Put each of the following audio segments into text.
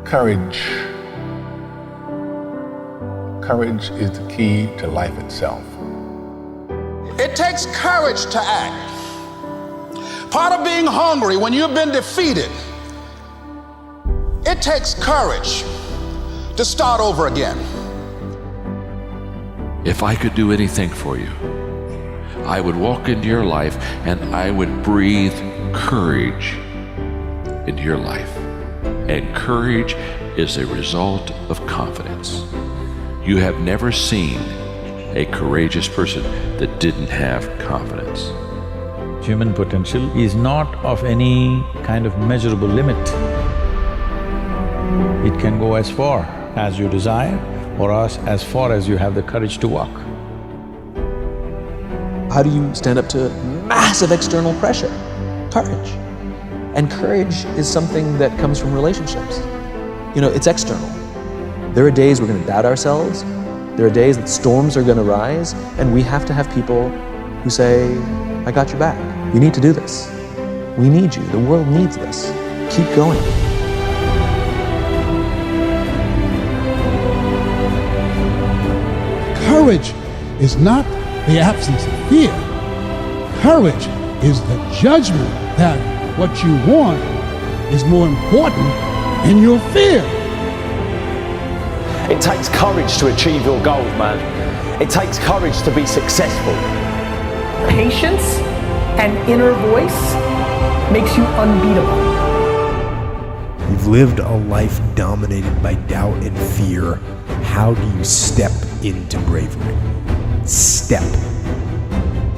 Courage. Courage is the key to life itself. It takes courage to act. Part of being hungry when you've been defeated, it takes courage to start over again. If I could do anything for you, I would walk into your life and I would breathe courage into your life. And courage is a result of confidence. You have never seen a courageous person that didn't have confidence. Human potential is not of any kind of measurable limit. It can go as far as you desire or as far as you have the courage to walk. How do you stand up to massive external pressure? Courage. And courage is something that comes from relationships. You know, it's external. There are days we're going to doubt ourselves. There are days that storms are going to rise, and we have to have people who say, I got your back. You need to do this. We need you. The world needs this. Keep going. Courage is not the absence of fear. Courage is the judgment that what you want is more important than your fear. It takes courage to achieve your goals, man. It takes courage to be successful. Patience and inner voice makes you unbeatable. You've lived a life dominated by doubt and fear. How do you step into bravery? Step.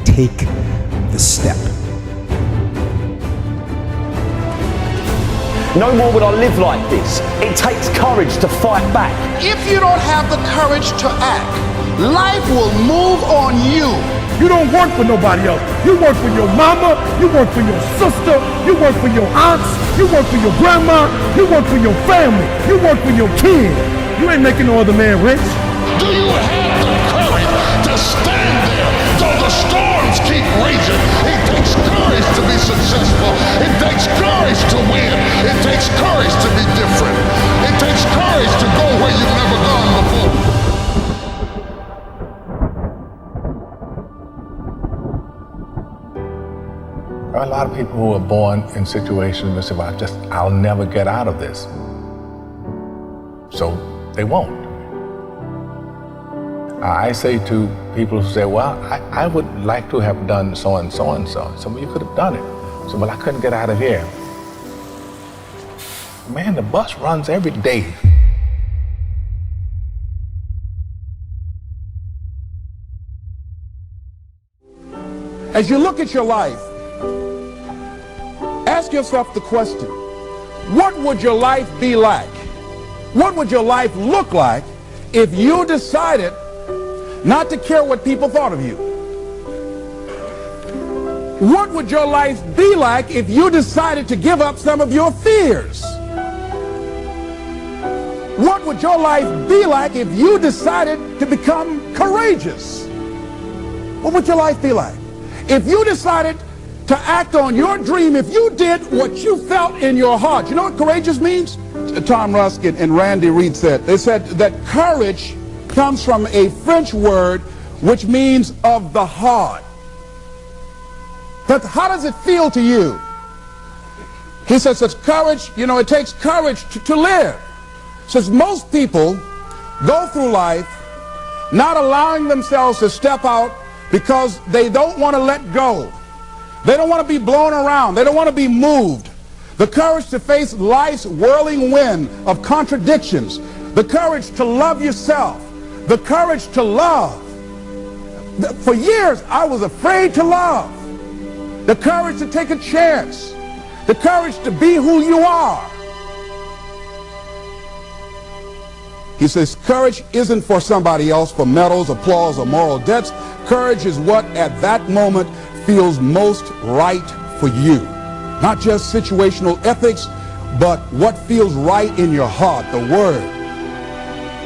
Take the step. No more would I live like this. It takes courage to fight back. If you don't have the courage to act, life will move on you. You don't work for nobody else. You work for your mama, you work for your sister, you work for your aunts, you work for your grandma, you work for your family, you work for your kids. You ain't making no other man rich. Do you have the courage to stand there though the storms keep raging? It takes courage to be successful. It takes courage to win. It takes courage to be different. It takes courage to go where you've never gone before. There are a lot of people who are born in situations that say, well, I'll never get out of this. So they won't. I say to people who say, well, I would like to have done so and so and so. So well, you could have done it. So, well, I couldn't get out of here. Man, the bus runs every day. As you look at your life, ask yourself the question, what would your life be like? What would your life look like if you decided not to care what people thought of you? What would your life be like if you decided to give up some of your fears? What would your life be like if you decided to become courageous? What would your life be like? If you decided to act on your dream, if you did what you felt in your heart. You know what courageous means? Tom Ruskin and Randy Reed said. They said that courage comes from a French word which means of the heart. But how does it feel to you? He says that courage, you know, it takes courage to live. Says most people go through life not allowing themselves to step out because they don't want to let go. They don't want to be blown around. They don't want to be moved. The courage to face life's whirling wind of contradictions. The courage to love yourself. The courage to love. For years, I was afraid to love. The courage to take a chance. The courage to be who you are. He says courage isn't for somebody else, for medals, applause, or moral debts. Courage is what at that moment feels most right for you. Not just situational ethics, but what feels right in your heart, the word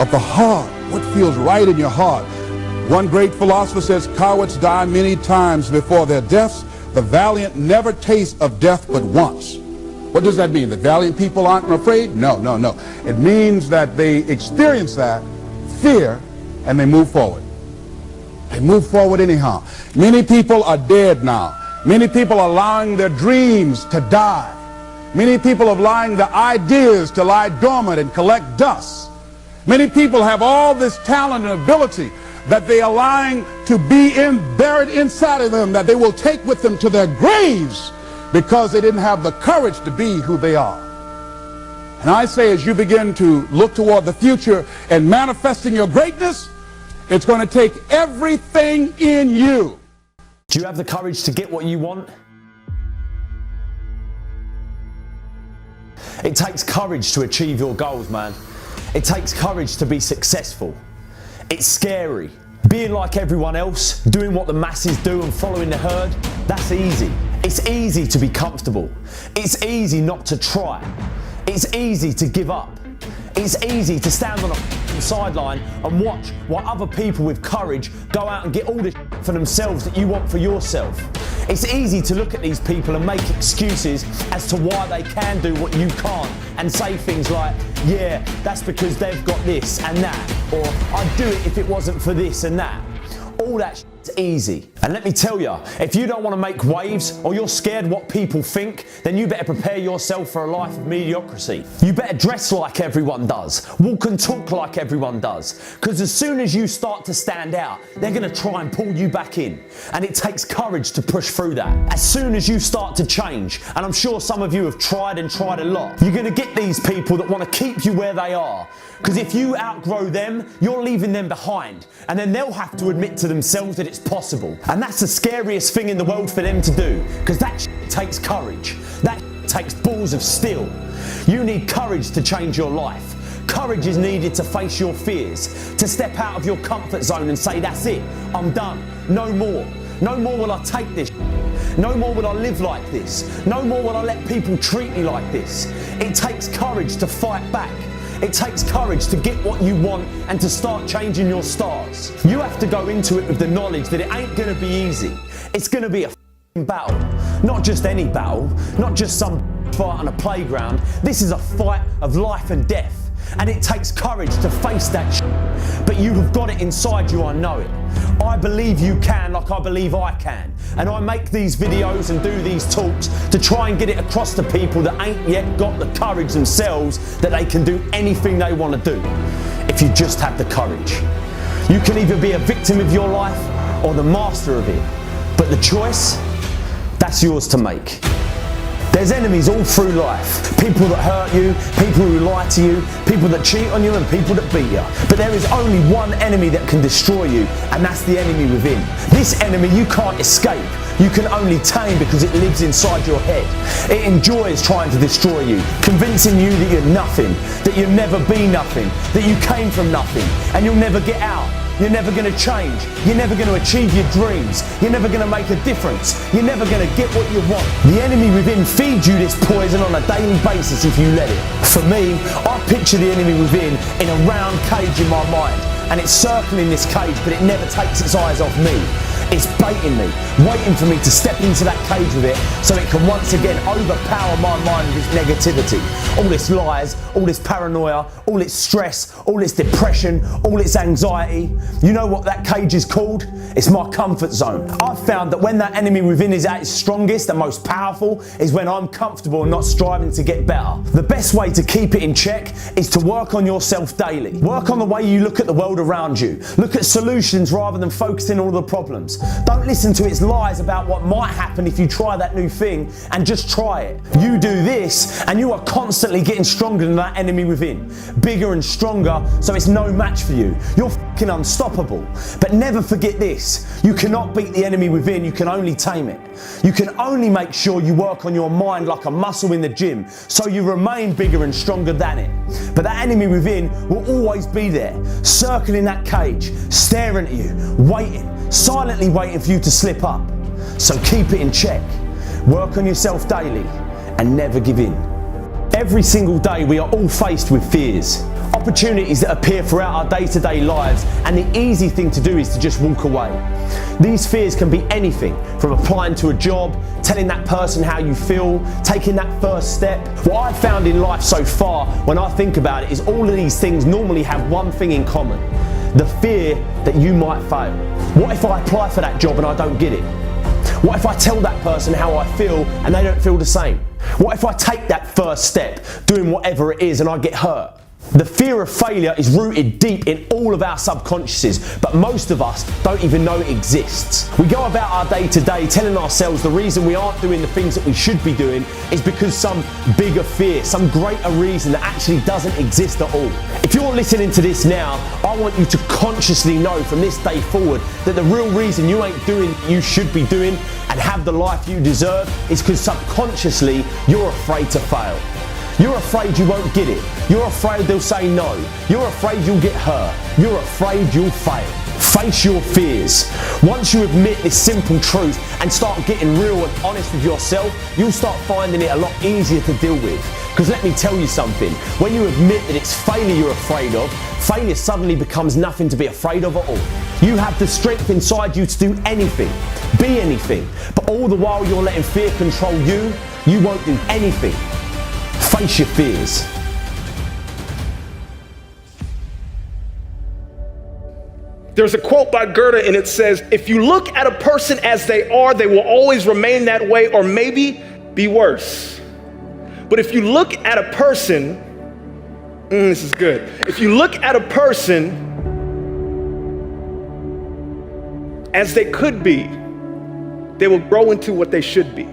of the heart, what feels right in your heart. One great philosopher says, cowards die many times before their deaths. The valiant never taste of death but once. What does that mean? That valiant people aren't afraid? No, no, no. It means that they experience that fear and they move forward. They move forward anyhow. Many people are dead now. Many people are allowing their dreams to die. Many people are allowing the ideas to lie dormant and collect dust. Many people have all this talent and ability that they are allowing to be buried inside of them, that they will take with them to their graves because they didn't have the courage to be who they are. And I say, as you begin to look toward the future and manifesting your greatness, it's going to take everything in you. Do you have the courage to get what you want? It takes courage to achieve your goals, man. It takes courage to be successful. It's scary. Being like everyone else, doing what the masses do and following the herd, that's easy. It's easy to be comfortable. It's easy not to try. It's easy to give up. It's easy to stand on a sideline and watch while other people with courage go out and get all the for themselves that you want for yourself. It's easy to look at these people and make excuses as to why they can do what you can't and say things like, yeah, that's because they've got this and that, or I'd do it if it wasn't for this and that. All that shit's easy. And let me tell you, if you don't want to make waves or you're scared what people think, then you better prepare yourself for a life of mediocrity. You better dress like everyone does, walk and talk like everyone does, because as soon as you start to stand out, they're going to try and pull you back in. And it takes courage to push through that. As soon as you start to change, and I'm sure some of you have tried and tried a lot, you're going to get these people that want to keep you where they are. Because if you outgrow them, you're leaving them behind. And then they'll have to admit to themselves that it's possible. And that's the scariest thing in the world for them to do. Because that shit takes courage. That shit takes balls of steel. You need courage to change your life. Courage is needed to face your fears. To step out of your comfort zone and say, that's it, I'm done. No more. No more will I take this shit. No more will I live like this. No more will I let people treat me like this. It takes courage to fight back. It takes courage to get what you want and to start changing your stars. You have to go into it with the knowledge that it ain't going to be easy. It's going to be a battle. Not just any battle, not just some fight on a playground. This is a fight of life and death. And it takes courage to face that shit. But you have got it inside you, I know it. I believe you can like I believe I can. And I make these videos and do these talks to try and get it across to people that ain't yet got the courage themselves that they can do anything they want to do. If you just have the courage. You can either be a victim of your life or the master of it. But the choice, that's yours to make. There's enemies all through life. People that hurt you, people who lie to you, people that cheat on you and people that beat you. But there is only one enemy that can destroy you, and that's the enemy within. This enemy you can't escape. You can only tame because it lives inside your head. It enjoys trying to destroy you, convincing you that you're nothing, that you'll never be nothing, that you came from nothing, and you'll never get out. You're never going to change. You're never going to achieve your dreams. You're never going to make a difference. You're never going to get what you want. The enemy within feeds you this poison on a daily basis if you let it. For me, I picture the enemy within in a round cage in my mind. And it's circling this cage, but it never takes its eyes off me. It's baiting me, waiting for me to step into that cage with it so it can once again overpower my mind with its negativity. All this lies, all this paranoia, all its stress, all its depression, all its anxiety. You know what that cage is called? It's my comfort zone. I've found that when that enemy within is at its strongest and most powerful is when I'm comfortable and not striving to get better. The best way to keep it in check is to work on yourself daily. Work on the way you look at the world around you. Look at solutions rather than focusing on all the problems. Don't listen to its lies about what might happen if you try that new thing, and just try it. You do this and you are constantly getting stronger than that enemy within. Bigger and stronger, so it's no match for you. You're fucking unstoppable. But never forget this. You cannot beat the enemy within, you can only tame it. You can only make sure you work on your mind like a muscle in the gym, so you remain bigger and stronger than it. But that enemy within will always be there, circling that cage, staring at you, waiting, silently waiting for you to slip up. So keep it in check. Work on yourself daily and never give in. Every single day we are all faced with fears. opportunities that appear throughout our day-to-day lives, and the easy thing to do is to just walk away. These fears can be anything from applying to a job, telling that person how you feel, taking that first step. What I've found in life so far, when I think about it, is all of these things normally have one thing in common: the fear that you might fail. What if I apply for that job and I don't get it? What if I tell that person how I feel and they don't feel the same? What if I take that first step, doing whatever it is, and I get hurt? The fear of failure is rooted deep in all of our subconsciouses, but most of us don't even know it exists. We go about our day to day telling ourselves the reason we aren't doing the things that we should be doing is because some bigger fear, some greater reason that actually doesn't exist at all. If you're listening to this now, I want you to consciously know from this day forward that the real reason you ain't doing what you should be doing and have the life you deserve is because subconsciously you're afraid to fail. You're afraid you won't get it. You're afraid they'll say no. You're afraid you'll get hurt. You're afraid you'll fail. Face your fears. Once you admit this simple truth and start getting real and honest with yourself, you'll start finding it a lot easier to deal with. Because let me tell you something, when you admit that it's failure you're afraid of, failure suddenly becomes nothing to be afraid of at all. You have the strength inside you to do anything, be anything, but all the while you're letting fear control you, you won't do anything. Face your fears. There's a quote by Goethe and it says, if you look at a person as they are, they will always remain that way or maybe be worse. But if you look at a person, this is good. If you look at a person as they could be, they will grow into what they should be.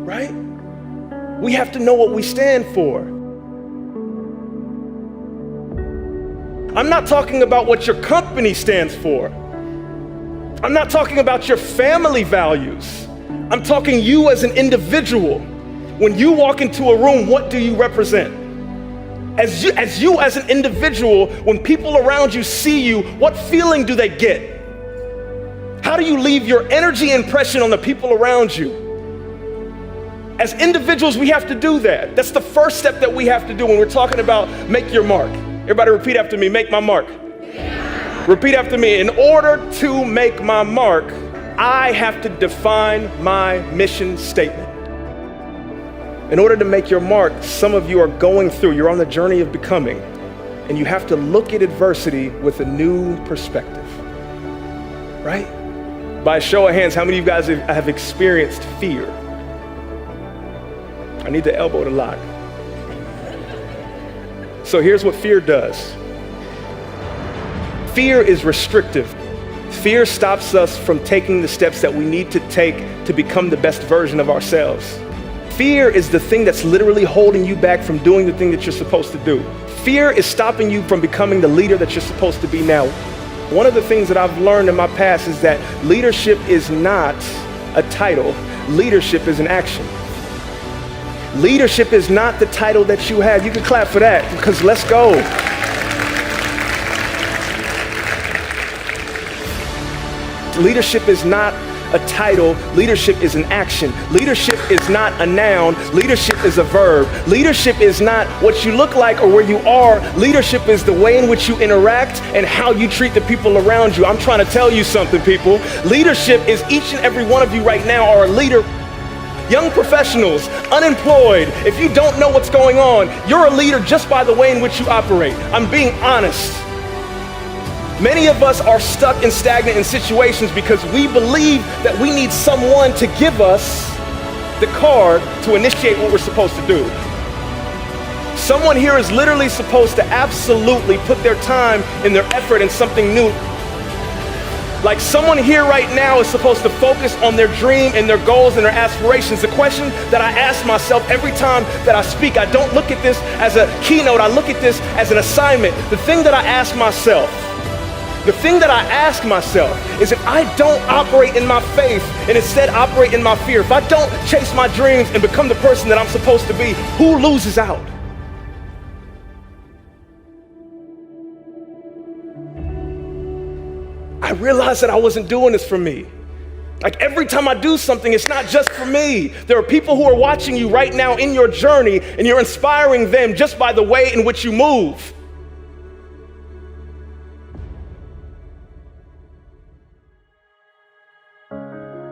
Right? We have to know what we stand for. I'm not talking about what your company stands for. I'm not talking about your family values. I'm talking you as an individual. When you walk into a room, what do you represent? As you as an individual, when people around you see you, what feeling do they get? How do you leave your energy impression on the people around you? As individuals, we have to do that. That's the first step that we have to do when we're talking about make your mark. Everybody repeat after me, make my mark. Repeat after me, in order to make my mark, I have to define my mission statement. In order to make your mark, some of you are going through, you're on the journey of becoming, and you have to look at adversity with a new perspective, right? By a show of hands, how many of you guys have experienced fear? I need the elbow to lock. So here's what fear does. Fear is restrictive. Fear stops us from taking the steps that we need to take to become the best version of ourselves. Fear is the thing that's literally holding you back from doing the thing that you're supposed to do. Fear is stopping you from becoming the leader that you're supposed to be now. One of the things that I've learned in my past is that leadership is not a title. Leadership is an action. Leadership is not the title that you have. You can clap for that because let's go. Leadership is not a title. Leadership is an action. Leadership is not a noun. Leadership is a verb. Leadership is not what you look like or where you are. Leadership is the way in which you interact and how you treat the people around you. I'm trying to tell you something, people. Leadership is each and every one of you right now are a leader. Young professionals, unemployed, if you don't know what's going on, you're a leader just by the way in which you operate. I'm being honest. Many of us are stuck and stagnant in situations because we believe that we need someone to give us the card to initiate what we're supposed to do. Someone here is literally supposed to absolutely put their time and their effort in something new. Like someone here right now is supposed to focus on their dream and their goals and their aspirations. The question that I ask myself every time that I speak, I don't look at this as a keynote, I look at this as an assignment. The thing that I ask myself is if I don't operate in my faith and instead operate in my fear, if I don't chase my dreams and become the person that I'm supposed to be, who loses out? I realized that I wasn't doing this for me. Like every time I do something, it's not just for me. There are people who are watching you right now in your journey, and you're inspiring them just by the way in which you move.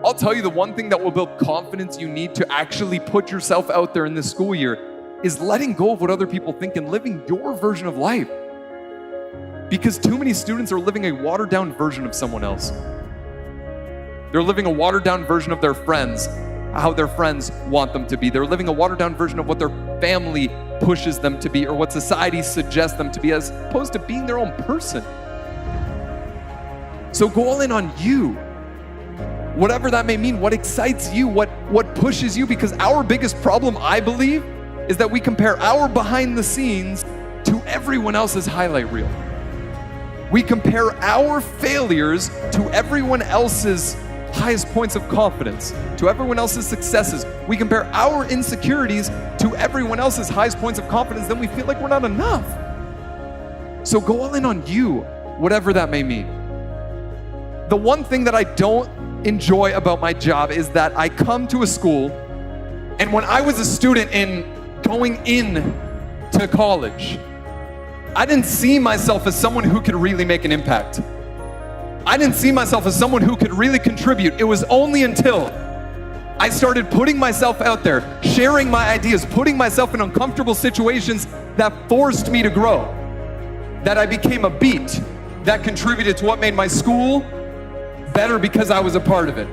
I'll tell you, the one thing that will build confidence you need to actually put yourself out there in this school year is letting go of what other people think and living your version of life. Because too many students are living a watered down version of someone else. They're living a watered down version of their friends, how their friends want them to be. They're living a watered down version of what their family pushes them to be or what society suggests them to be, as opposed to being their own person. So go all in on you. Whatever that may mean, what excites you, what pushes you, because our biggest problem, I believe, is that we compare our behind the scenes to everyone else's highlight reel. We compare our failures to everyone else's highest points of confidence, to everyone else's successes. We compare our insecurities to everyone else's highest points of confidence, then we feel like we're not enough. So go all in on you, whatever that may mean. The one thing that I don't enjoy about my job is that I come to a school, and when I was a student going in to college, I didn't see myself as someone who could really make an impact. I didn't see myself as someone who could really contribute. It was only until I started putting myself out there, sharing my ideas, putting myself in uncomfortable situations that forced me to grow, that I became a beat that contributed to what made my school better because I was a part of it.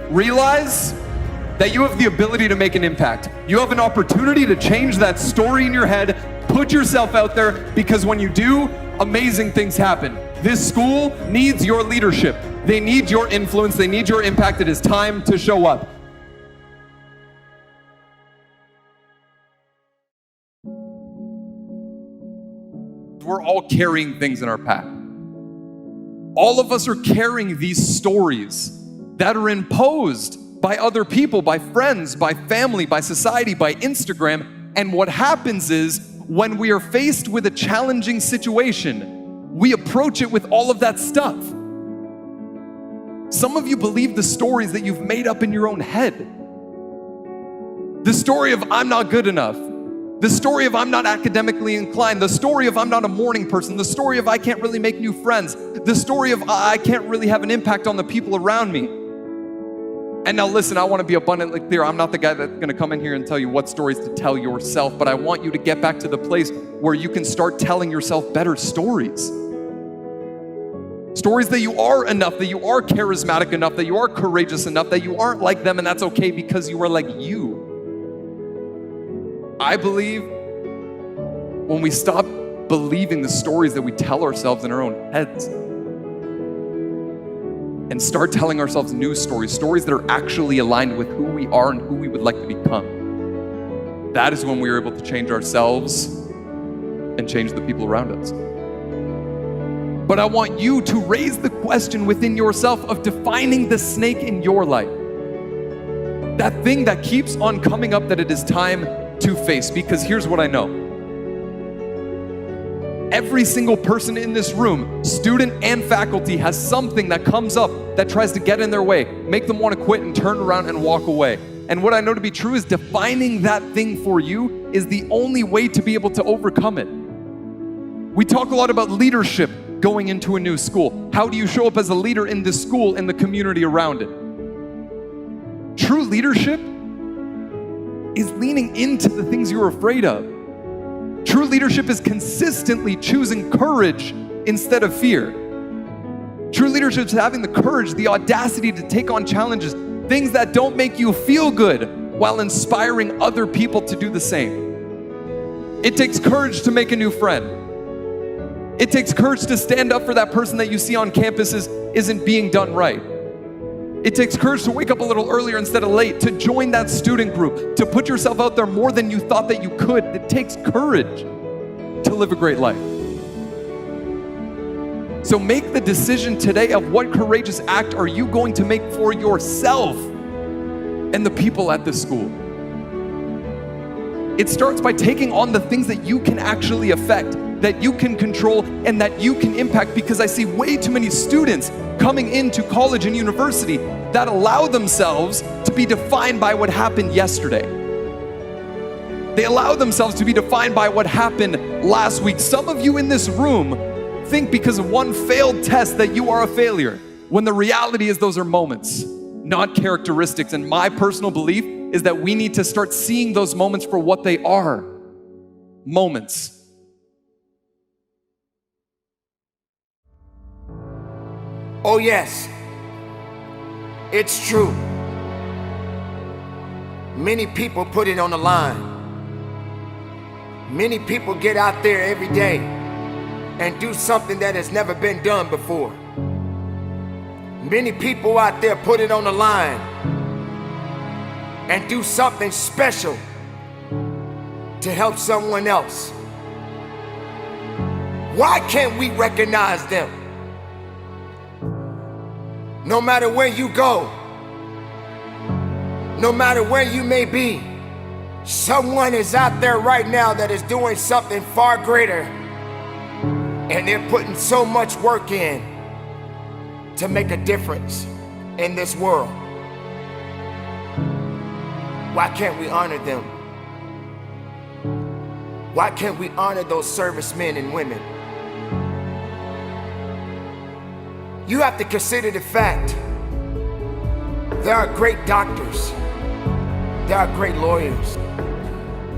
Realize that you have the ability to make an impact. You have an opportunity to change that story in your head. Put yourself out there, because when you do, amazing things happen. This school needs your leadership. They need your influence. They need your impact. It is time to show up. We're all carrying things in our pack. All of us are carrying these stories that are imposed by other people, by friends, by family, by society, by Instagram. And what happens is, when we are faced with a challenging situation, we approach it with all of that stuff. Some of you believe the stories that you've made up in your own head. The story of I'm not good enough. The story of I'm not academically inclined. The story of I'm not a morning person. The story of I can't really make new friends. The story of I can't really have an impact on the people around me. And now listen, I want to be abundantly clear. I'm not the guy that's going to come in here and tell you what stories to tell yourself, but I want you to get back to the place where you can start telling yourself better stories. Stories that you are enough, that you are charismatic enough, that you are courageous enough, that you aren't like them, and that's okay because you are like you. I believe when we stop believing the stories that we tell ourselves in our own heads and start telling ourselves new stories, stories that are actually aligned with who we are and who we would like to become, that is when we are able to change ourselves and change the people around us. But I want you to raise the question within yourself of defining the snake in your life. That thing that keeps on coming up that it is time to face, because here's what I know. Every single person in this room, student and faculty, has something that comes up that tries to get in their way, make them want to quit and turn around and walk away. And what I know to be true is defining that thing for you is the only way to be able to overcome it. We talk a lot about leadership going into a new school. How do you show up as a leader in this school and the community around it? True leadership is leaning into the things you're afraid of. True leadership is consistently choosing courage instead of fear. True leadership is having the courage, the audacity to take on challenges, things that don't make you feel good, while inspiring other people to do the same. It takes courage to make a new friend. It takes courage to stand up for that person that you see on campuses isn't being done right. It takes courage to wake up a little earlier instead of late, to join that student group, to put yourself out there more than you thought that you could. It takes courage to live a great life. So make the decision today of what courageous act are you going to make for yourself and the people at this school. It starts by taking on the things that you can actually affect, that you can control, and that you can impact, because I see way too many students coming into college and university that allow themselves to be defined by what happened yesterday. They allow themselves to be defined by what happened last week. Some of you in this room think because of one failed test that you are a failure, when the reality is those are moments, not characteristics. And my personal belief is that we need to start seeing those moments for what they are, moments. Oh yes, it's true. Many people put it on the line. Many people get out there every day and do something that has never been done before. Many people out there put it on the line and do something special to help someone else. Why can't we recognize them? No matter where you go, no matter where you may be, someone is out there right now that is doing something far greater, and they're putting so much work in to make a difference in this world. Why can't we honor them? Why can't we honor those servicemen and women? You have to consider the fact there are great doctors, there are great lawyers,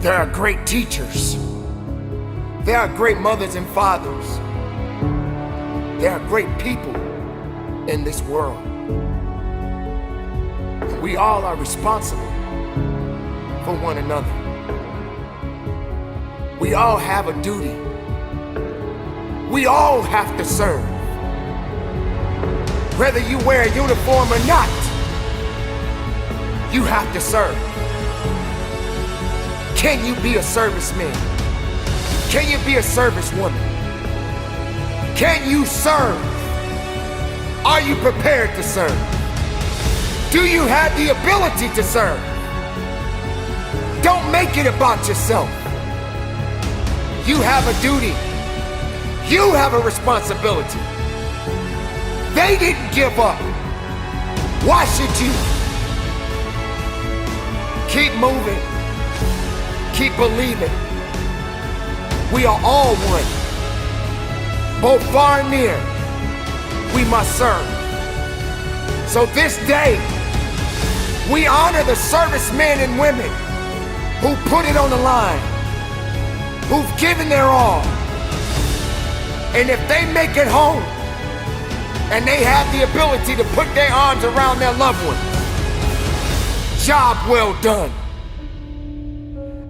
there are great teachers, there are great mothers and fathers, there are great people in this world. And we all are responsible for one another. We all have a duty. We all have to serve. Whether you wear a uniform or not, you have to serve. Can you be a serviceman? Can you be a servicewoman? Can you serve? Are you prepared to serve? Do you have the ability to serve? Don't make it about yourself. You have a duty. You have a responsibility. They didn't give up. Why should you? Keep moving. Keep believing. We are all one. Both far and near, we must serve. So this day, we honor the servicemen and women who put it on the line, who've given their all. And if they make it home, and they have the ability to put their arms around their loved ones, job well done.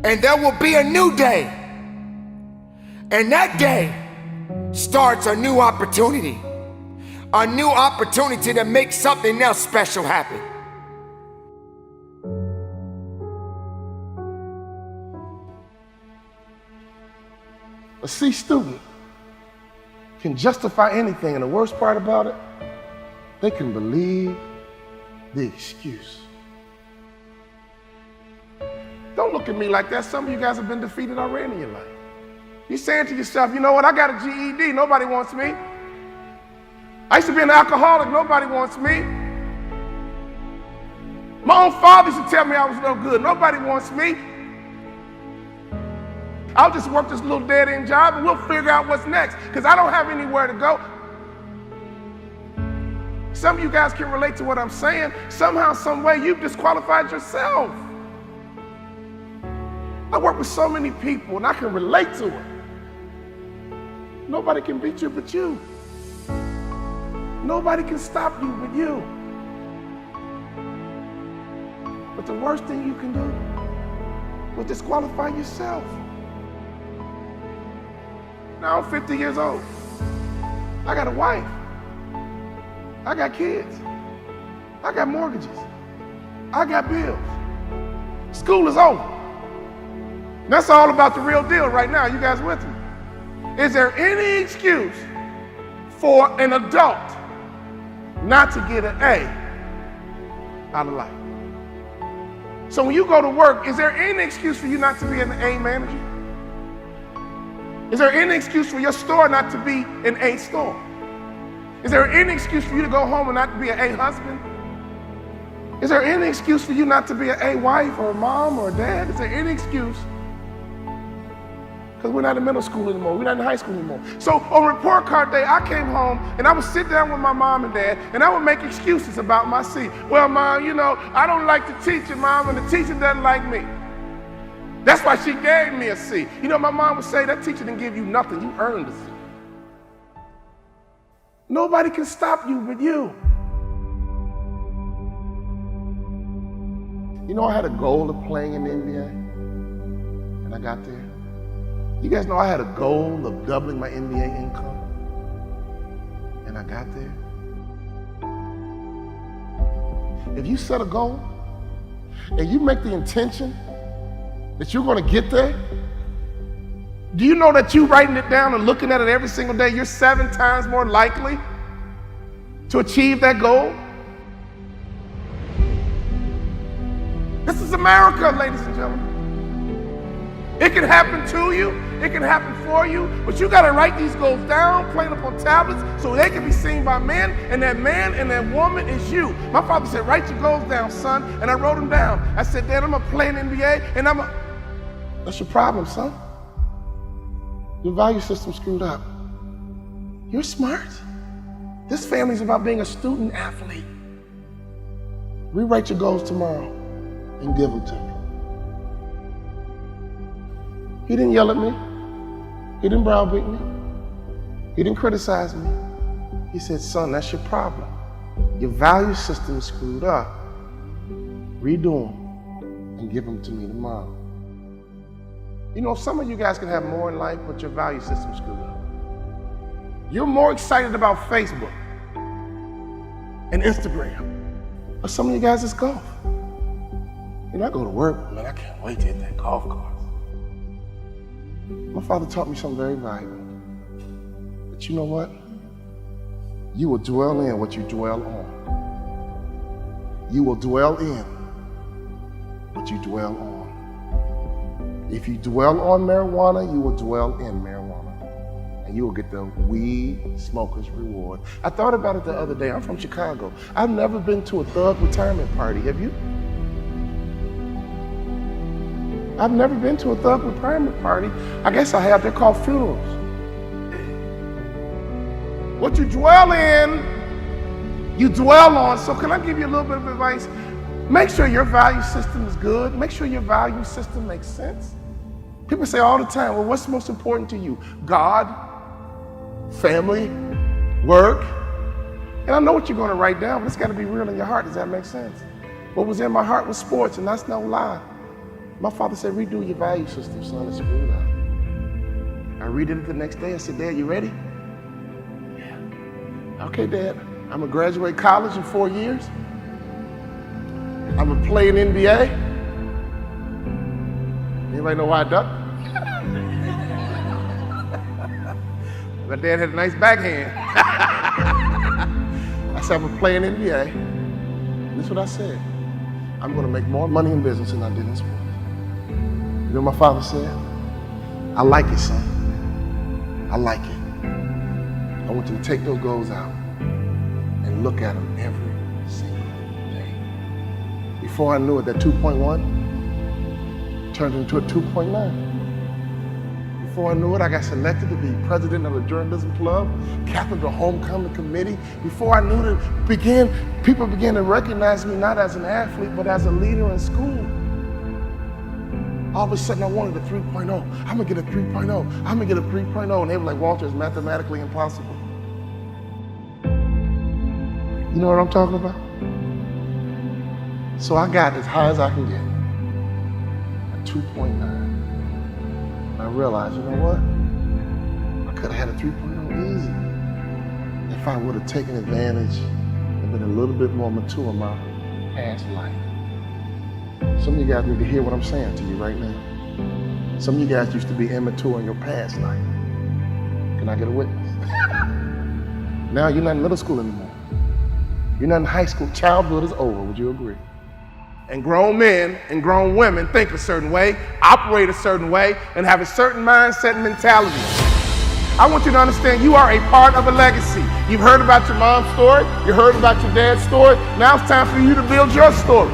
And there will be a new day. And that day starts a new opportunity. A new opportunity to make something else special happen. A C student can justify anything, and the worst part about it, they can believe the excuse. Don't look at me like that. Some of you guys have been defeated already in your life. You're saying to yourself, you know what, I got a GED, nobody wants me. I used to be an alcoholic, nobody wants me. My own father used to tell me I was no good, nobody wants me. I'll just work this little dead-end job and we'll figure out what's next, because I don't have anywhere to go. Some of you guys can relate to what I'm saying. Somehow, some way, you've disqualified yourself. I work with so many people and I can relate to it. Nobody can beat you but you. Nobody can stop you but you. But the worst thing you can do is disqualify yourself. Now I'm 50 years old. I got a wife. I got kids. I got mortgages. I got bills. School is over. That's all about the real deal right now. You guys with me? Is there any excuse for an adult not to get an A out of life? So when you go to work, is there any excuse for you not to be an A manager? Is there any excuse for your store not to be an A store? Is there any excuse for you to go home and not be an A husband? Is there any excuse for you not to be an A wife or a mom or a dad? Is there any excuse? Because we're not in middle school anymore. We're not in high school anymore. So on report card day, I came home and I would sit down with my mom and dad and I would make excuses about my C. Well, Mom, you know, I don't like the teacher, Mom, and the teacher doesn't like me. That's why she gave me a C. You know, my mom would say, that teacher didn't give you nothing. You earned a C. Nobody can stop you but you. You know, I had a goal of playing in the NBA, and I got there. You guys know I had a goal of doubling my NBA income, and I got there. If you set a goal, and you make the intention that you're gonna get there, do you know that you writing it down and looking at it every single day, you're 7 times more likely to achieve that goal? This is America, ladies and gentlemen. It can happen to you, it can happen for you, but you gotta write these goals down, plain up on tablets, so they can be seen by men, and that man and that woman is you. My father said, write your goals down, son, and I wrote them down. I said, Dad, I'm gonna play in the NBA, and That's your problem, son. Your value system's screwed up. You're smart. This family's about being a student athlete. Rewrite your goals tomorrow and give them to me. He didn't yell at me. He didn't browbeat me. He didn't criticize me. He said, son, that's your problem. Your value system is screwed up. Redo them and give them to me tomorrow. You know, some of you guys can have more in life, but your value system is screwed up. You're more excited about Facebook and Instagram. But some of you guys, it's golf. You know, I go to work, man, I can't wait to hit that golf course. My father taught me something very valuable. But you know what? You will dwell in what you dwell on. You will dwell in what you dwell on. If you dwell on marijuana, you will dwell in marijuana. And you will get the weed smoker's reward. I thought about it the other day. I'm from Chicago. I've never been to a thug retirement party. Have you? I've never been to a thug retirement party. I guess I have. They're called funerals. What you dwell in, you dwell on. So can I give you a little bit of advice? Make sure your value system is good. Make sure your value system makes sense. People say all the time, well, what's most important to you? God, family, work. And I know what you're going to write down, but it's got to be real in your heart. Does that make sense? What was in my heart was sports, and that's no lie. My father said, redo your value system, son, it's screwed up. I redid it the next day. I said, Dad, you ready? Yeah. Okay, Dad, I'm gonna graduate college in 4 years. I'm gonna play in NBA. Anybody know why I ducked? My dad had a nice backhand. I said, I'm gonna play in NBA. And this is what I said. I'm gonna make more money in business than I did in sports. You know what my father said? I like it, son. I like it. I want you to take those goals out and look at them every single day. Before I knew it, that 2.1 turned into a 2.9. Before I knew it, I got selected to be president of the Journalism Club, captain of the homecoming committee. Before I knew it, people began to recognize me not as an athlete, but as a leader in school. All of a sudden, I wanted a 3.0. I'm gonna get a 3.0. I'm gonna get a 3.0. And they were like, Walter, it's mathematically impossible. You know what I'm talking about? So I got as high as I can get, a 2.9. And I realized, you know what? I could have had a 3.0 easy if I would have taken advantage and been a little bit more mature in my past life. Some of you guys need to hear what I'm saying to you right now. Some of you guys used to be immature in your past life. Can I get a witness? Now you're not in middle school anymore. You're not in high school. Childhood is over, would you agree? And grown men and grown women think a certain way, operate a certain way, and have a certain mindset and mentality. I want you to understand you are a part of a legacy. You've heard about your mom's story. You heard about your dad's story. Now it's time for you to build your story.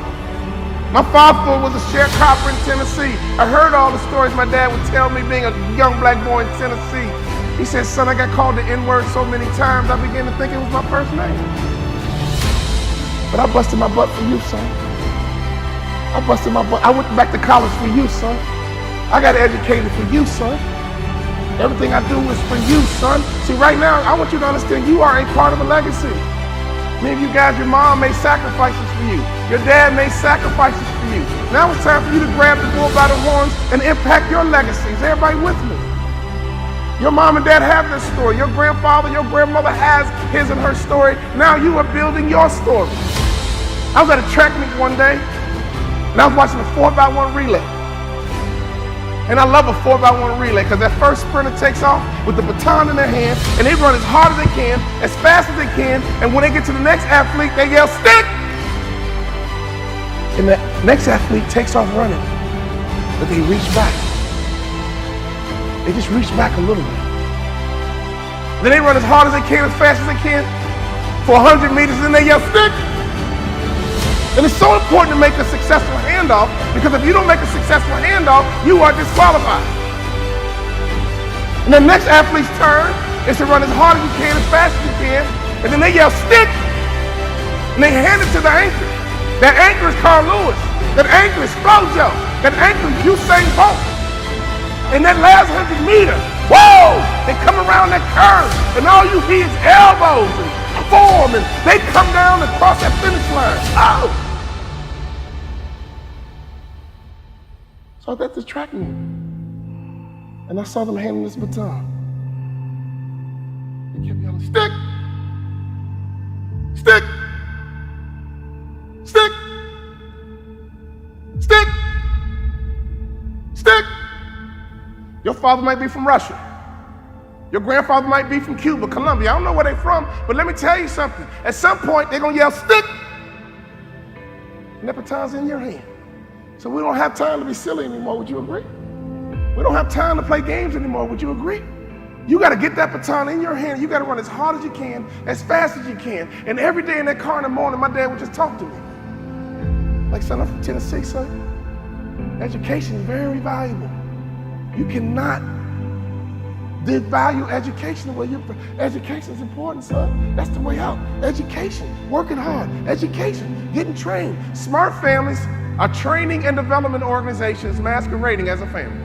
My father was a sharecropper in Tennessee. I heard all the stories my dad would tell me being a young black boy in Tennessee. He said, son, I got called the N-word so many times, I began to think it was my first name. But I busted my butt for you, son. I busted my butt. I went back to college for you, son. I got educated for you, son. Everything I do is for you, son. See, right now, I want you to understand you are a part of a legacy. Many of you guys, your mom made sacrifices for you. Your dad made sacrifices for you. Now it's time for you to grab the bull by the horns and impact your legacies. Everybody with me? Your mom and dad have this story. Your grandfather, your grandmother has his and her story. Now you are building your story. I was at a track meet one day, and I was watching a 4x1 relay. And I love a 4x1 relay because that first sprinter takes off with the baton in their hand and they run as hard as they can, as fast as they can, and when they get to the next athlete, they yell, stick! And the next athlete takes off running, but they reach back. They just reach back a little bit. Then they run as hard as they can, as fast as they can, for 100 meters, and then they yell, stick! And it's so important to make a successful handoff because if you don't make a successful handoff, you are disqualified. And the next athlete's turn is to run as hard as you can, as fast as you can, and then they yell, stick! And they hand it to the anchor. That anchor is Carl Lewis. That anchor is Flojo. That anchor is Usain Bolt. And that last 100 meters, whoa! They come around that curve, and all you hear is elbows and form, and they come down and cross that finish line. Oh! So I was at this track meet, and I saw them handing this baton. They kept yelling, stick! Stick! Stick! Stick! Stick! Your father might be from Russia. Your grandfather might be from Cuba, Colombia. I don't know where they're from, but let me tell you something. At some point, they're gonna yell, stick! And that baton's in your hand. So we don't have time to be silly anymore, would you agree? We don't have time to play games anymore, would you agree? You gotta get that baton in your hand. You gotta run as hard as you can, as fast as you can. And every day in that car in the morning, my dad would just talk to me. Like, son, I'm from Tennessee, son. Education is very valuable. You cannot devalue education the way education is important, son. That's the way out. Education, working hard, education, getting trained. Smart families are training and development organizations masquerading as a family.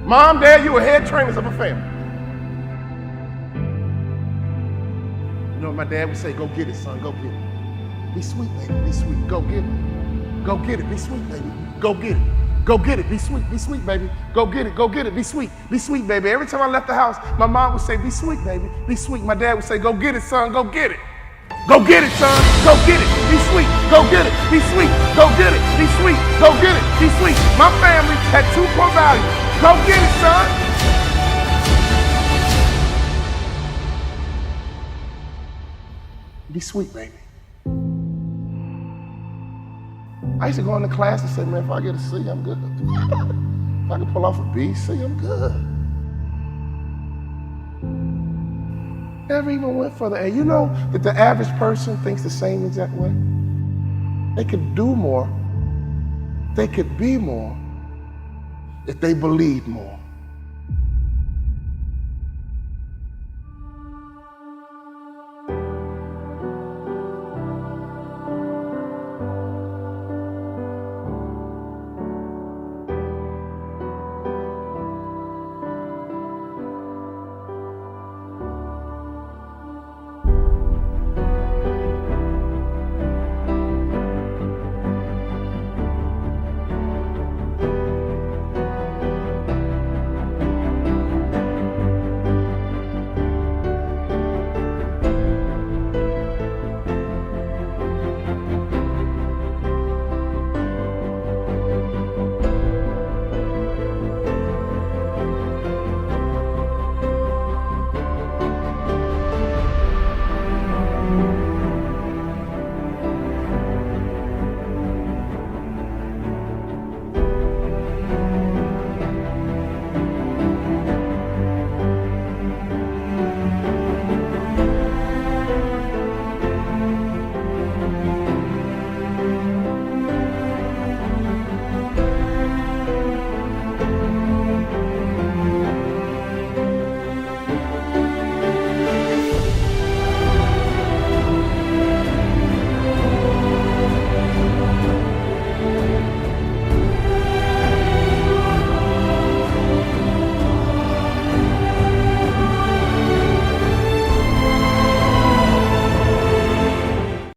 Mom, dad, you are head trainers of a family. You know what my dad would say? Go get it, son, go get it. Be sweet, baby, be sweet, go get it. Go get it, be sweet, baby, go get it. Go get it, be sweet, baby. Go get it, be sweet, baby. Every time I left the house, my mom would say, be sweet, baby, be sweet. My dad would say, go get it, son, go get it. Go get it, son, go get it, be sweet, go get it, be sweet, go get it, be sweet, go get it, be sweet. My family had two core values. Go get it, son. Be sweet, baby. I used to go into class and say, man, if I get a C, I'm good. If I can pull off a B, C, I'm good. Never even went for the A. You know that the average person thinks the same exact way? They could do more, they could be more if they believed more.